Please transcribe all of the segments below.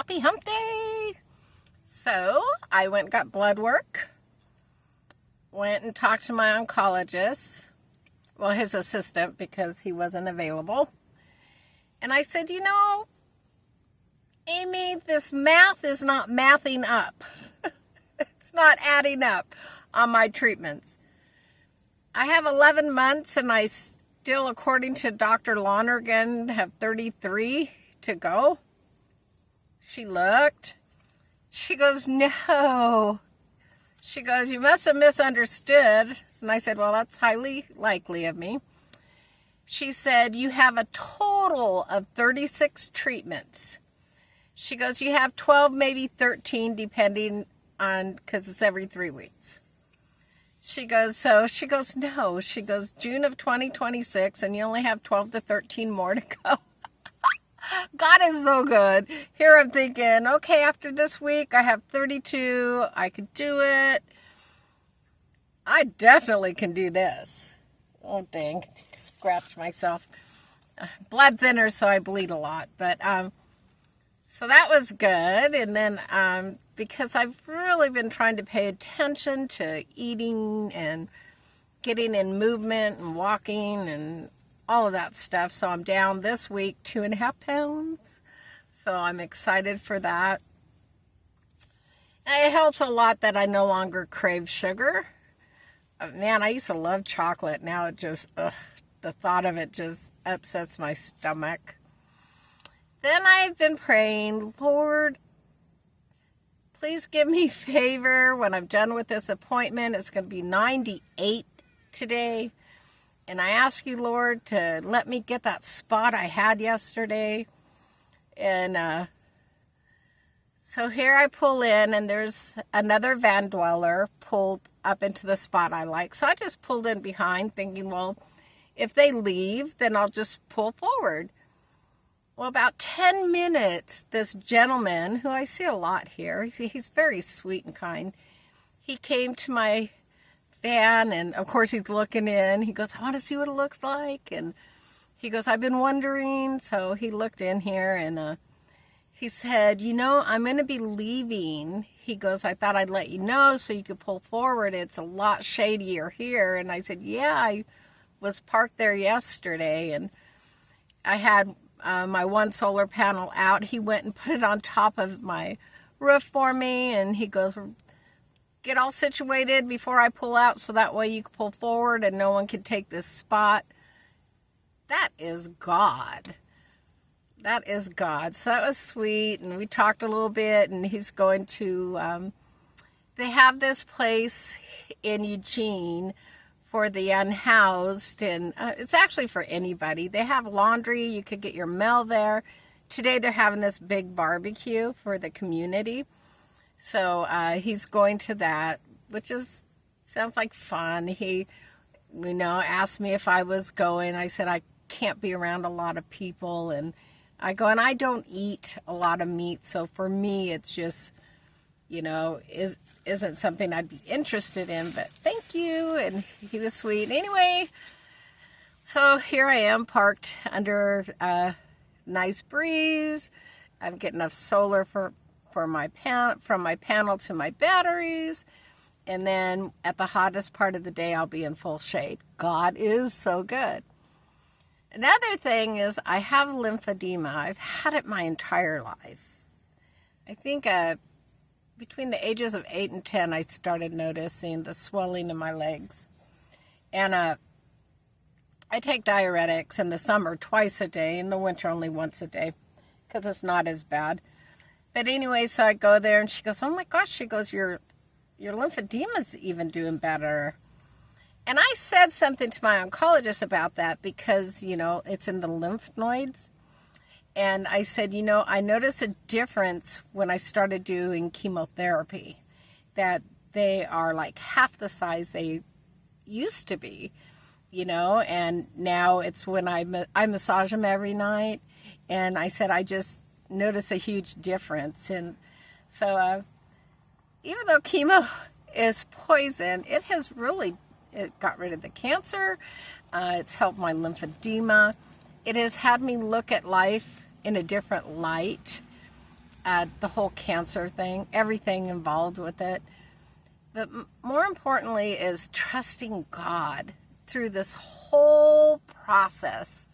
Happy hump day. So I went and got blood work. Went and talked to my oncologist. Well, his assistant, because he wasn't available. And I said, Amy, this math is not mathing up. It's not adding up on my treatments. I have 11 months and I still, according to Dr. Lonergan, have 33 to go. She looked. She goes, no. She goes, you must have misunderstood. And I said, well, that's highly likely of me. She said, you have a total of 36 treatments. She goes, you have 12, maybe 13, depending on, because it's every 3 weeks. She goes, no. She goes, June of 2026, and you only have 12 to 13 more to go. God is so good. Here I'm thinking, okay, after this week, I have 32. I could do it. I definitely can do this. Oh, dang. Scratched myself. Blood thinner, so I bleed a lot. But, so that was good. And then, because I've really been trying to pay attention to eating and getting in movement and walking and all of that stuff. So I'm down this week 2.5 pounds. So I'm excited for that. And it helps a lot that I no longer crave sugar. Man, I used to love chocolate. Now it just, the thought of it just upsets my stomach. Then I've been praying, Lord, please give me favor when I'm done with this appointment. It's going to be 98 today. And I ask you, Lord, to let me get that spot I had yesterday. And so here I pull in, and there's another van dweller pulled up into the spot I like. So I just pulled in behind, thinking, well, if they leave, then I'll just pull forward. Well, about 10 minutes, this gentleman, who I see a lot here, he's very sweet and kind, he came to my van, and of course he's looking in. He goes, I want to see what it looks like. And he goes, I've been wondering. So he looked in here, and he said, I'm going to be leaving. He goes, I thought I'd let you know so you could pull forward. It's a lot shadier here. And I said, yeah, I was parked there yesterday, and I had my one solar panel out. He went and put it on top of my roof for me, and he goes, get all situated before I pull out so that way you can pull forward and no one can take this spot. That is God. That is God. So that was sweet, and we talked a little bit, and he's going to, they have this place in Eugene for the unhoused, and it's actually for anybody. They have laundry. You could get your mail there. Today they're having this big barbecue for the community. So he's going to that, which sounds like fun. He, asked me if I was going. I said I can't be around a lot of people, and I go, and I don't eat a lot of meat, so for me it's just, isn't something I'd be interested in, but thank you, and he was sweet. Anyway, so here I am parked under a nice breeze. I'm getting enough solar from my panel to my batteries, and then at the hottest part of the day I'll be in full shade. God is so good. Another thing is I have lymphedema. I've had it my entire life. I think between the ages of 8 and 10 I started noticing the swelling in my legs. And I take diuretics in the summer twice a day, in the winter only once a day, because it's not as bad. But anyway, so I go there, and she goes, oh my gosh, she goes, your lymphedema's even doing better. And I said something to my oncologist about that because, it's in the lymph nodes. And I said, I noticed a difference when I started doing chemotherapy, that they are like half the size they used to be, and now it's when I massage them every night. And I said, I just notice a huge difference. And so even though chemo is poison, it got rid of the cancer. It's helped my lymphedema. It has had me look at life in a different light. the whole cancer thing, everything involved with it. But more importantly is trusting God through this whole process.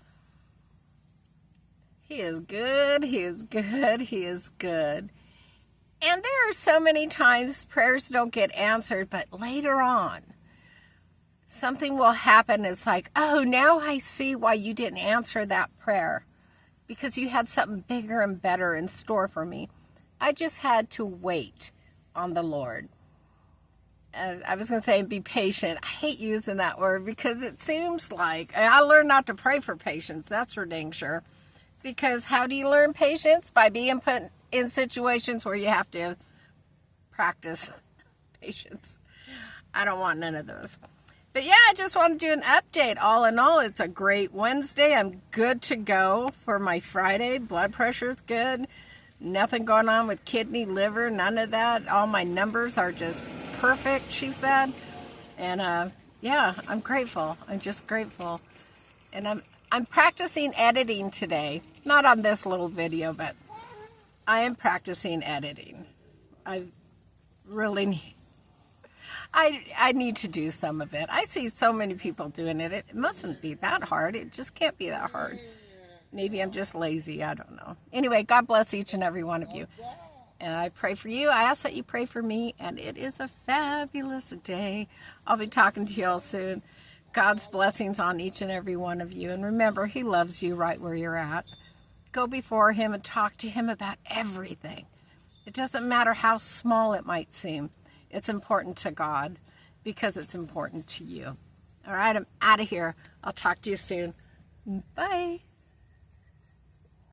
He is good, He is good, He is good. And there are so many times prayers don't get answered, but later on, something will happen. It's like, oh, now I see why you didn't answer that prayer, because you had something bigger and better in store for me. I just had to wait on the Lord. I was going to say be patient. I hate using that word because it seems like, I learned not to pray for patience. That's for dang sure. Because how do you learn patience? By being put in situations where you have to practice patience. I don't want none of those. But yeah, I just want to do an update. All in all, it's a great Wednesday. I'm good to go for my Friday. Blood pressure is good. Nothing going on with kidney, liver, none of that. All my numbers are just perfect, she said. And yeah, I'm grateful. I'm just grateful. And I'm practicing editing today. Not on this little video, but I am practicing editing. I really need... I need to do some of it. I see so many people doing it. It mustn't be that hard. It just can't be that hard. Maybe I'm just lazy. I don't know. Anyway, God bless each and every one of you. And I pray for you. I ask that you pray for me. And it is a fabulous day. I'll be talking to you all soon. God's blessings on each and every one of you. And remember, He loves you right where you're at. Go before Him and talk to Him about everything. It doesn't matter how small it might seem. It's important to God because it's important to you. All right, I'm out of here. I'll talk to you soon. Bye.